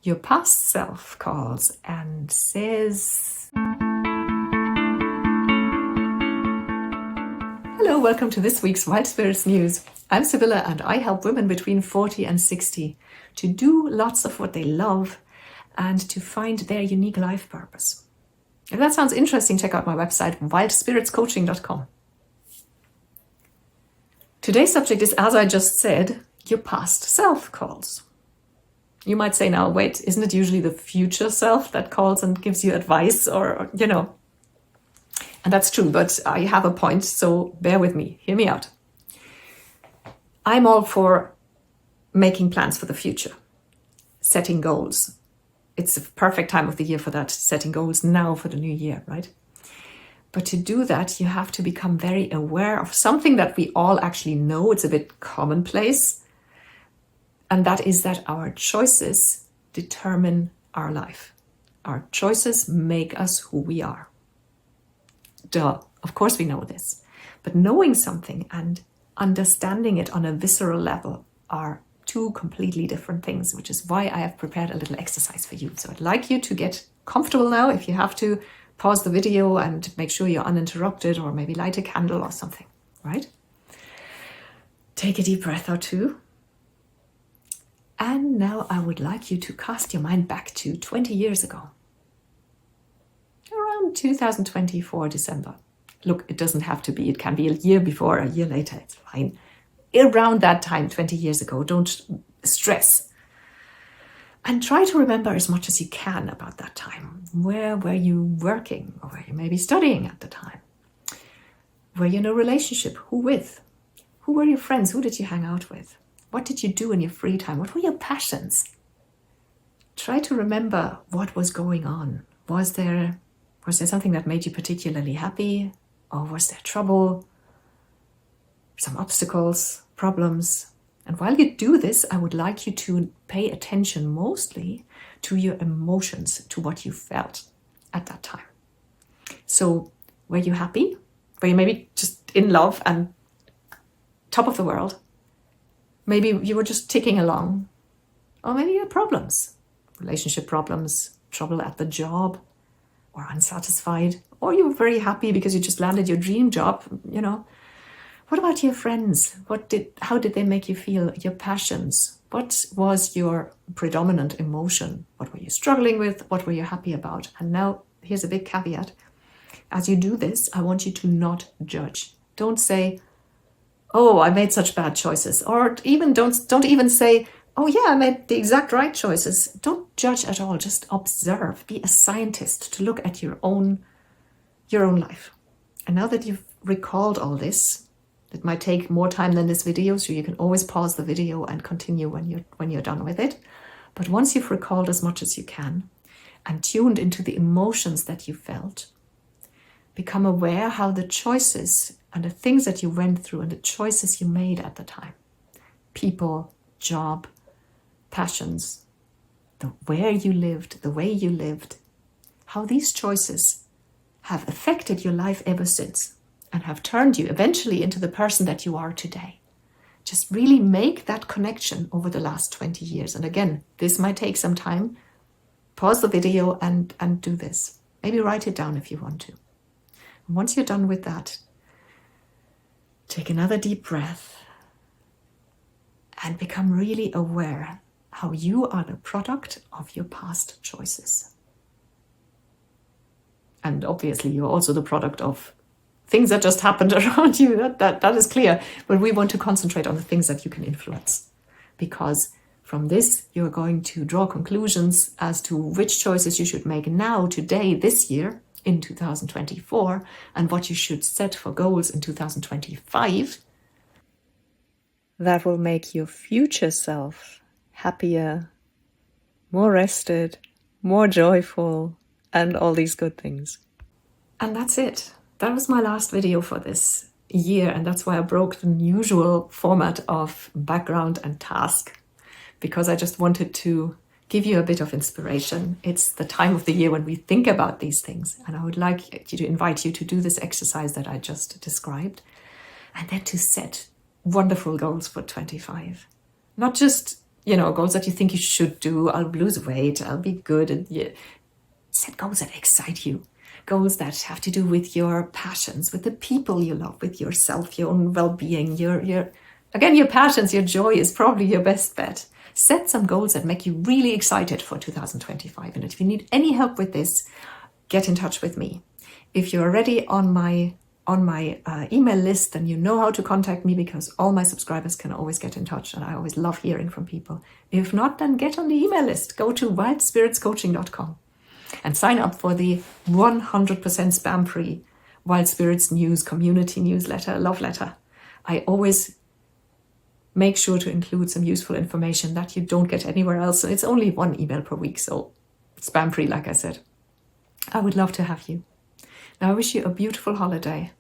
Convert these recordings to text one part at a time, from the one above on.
Your past self calls and says, hello, welcome to this week's Wild Spirits News. I'm Sibylla and I help women between 40 and 60 to do lots of what they love and to find their unique life purpose. If that sounds interesting, check out my website, wildspiritscoaching.com. Today's subject is, as I just said, your past self calls. You might say now, wait, isn't it usually the future self that calls and gives you advice or. And that's true, but I have a point, so bear with me, hear me out. I'm all for making plans for the future, setting goals. It's the perfect time of the year for that, setting goals now for the new year, right? But to do that, you have to become very aware of something that we all actually know. It's a bit commonplace. And that is that our choices determine our life. Our choices make us who we are. Duh, of course we know this. But knowing something and understanding it on a visceral level are two completely different things, which is why I have prepared a little exercise for you. So I'd like you to get comfortable now. If you have to, pause the video and make sure you're uninterrupted, or maybe light a candle or something, right? Take a deep breath or two. And now I would like you to cast your mind back to 20 years ago. Around 2024 December. Look, it doesn't have to be. It can be a year before, a year later. It's fine. Around that time, 20 years ago. Don't stress. And try to remember as much as you can about that time. Where were you working? Or were you maybe studying at the time? Were you in a relationship? Who with? Who were your friends? Who did you hang out with? What did you do in your free time? What were your passions? Try to remember what was going on. Was there something that made you particularly happy? Or was there trouble? Some obstacles, problems? And while you do this, I would like you to pay attention mostly to your emotions, to what you felt at that time. So, were you happy? Were you maybe just in love and top of the world? Maybe you were just ticking along. Or maybe you had problems, relationship problems, trouble at the job, or unsatisfied. Or you were very happy because you just landed your dream job, What about your friends? How did they make you feel? Your passions? What was your predominant emotion? What were you struggling with? What were you happy about? And now here's a big caveat. As you do this, I want you to not judge. Don't say, oh, I made such bad choices. Or even don't even say, oh yeah, I made the exact right choices. Don't judge at all. Just observe. Be a scientist to look at your own life. And now that you've recalled all this, it might take more time than this video, so you can always pause the video and continue when you're done with it. But once you've recalled as much as you can and tuned into the emotions that you felt, become aware how the choices and the things that you went through and the choices you made at the time, people, job, passions, where you lived, the way you lived, how these choices have affected your life ever since, and have turned you eventually into the person that you are today. Just really make that connection over the last 20 years. And again, this might take some time. Pause the video and do this. Maybe write it down if you want to. And once you're done with that, take another deep breath and become really aware how you are the product of your past choices. And obviously, you're also the product of things that just happened around you, that is clear. But we want to concentrate on the things that you can influence. Because from this, you're going to draw conclusions as to which choices you should make now, today, this year, in 2024, and what you should set for goals in 2025. That will make your future self happier, more rested, more joyful, and all these good things. And that's it. That was my last video for this year, and that's why I broke the usual format of background and task, because I just wanted to give you a bit of inspiration. It's the time of the year when we think about these things, and I would like to invite you to do this exercise that I just described, and then to set wonderful goals for 25. Not just goals that you think you should do. I'll lose weight, I'll be good. And set goals that excite you. Goals that have to do with your passions, with the people you love, with yourself, your own well-being, your passions, your joy is probably your best bet. Set some goals that make you really excited for 2025. And if you need any help with this, get in touch with me. If you're already on my email list, then you know how to contact me, because all my subscribers can always get in touch, and I always love hearing from people. If not, then get on the email list. Go to wildspiritscoaching.com and sign up for the 100% spam-free Wild Spirits News community newsletter, love letter. I always make sure to include some useful information that you don't get anywhere else. It's only 1 email per week, so spam-free, like I said. I would love to have you. Now, I wish you a beautiful holiday,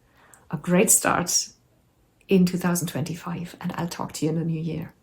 a great start in 2025, and I'll talk to you in the new year.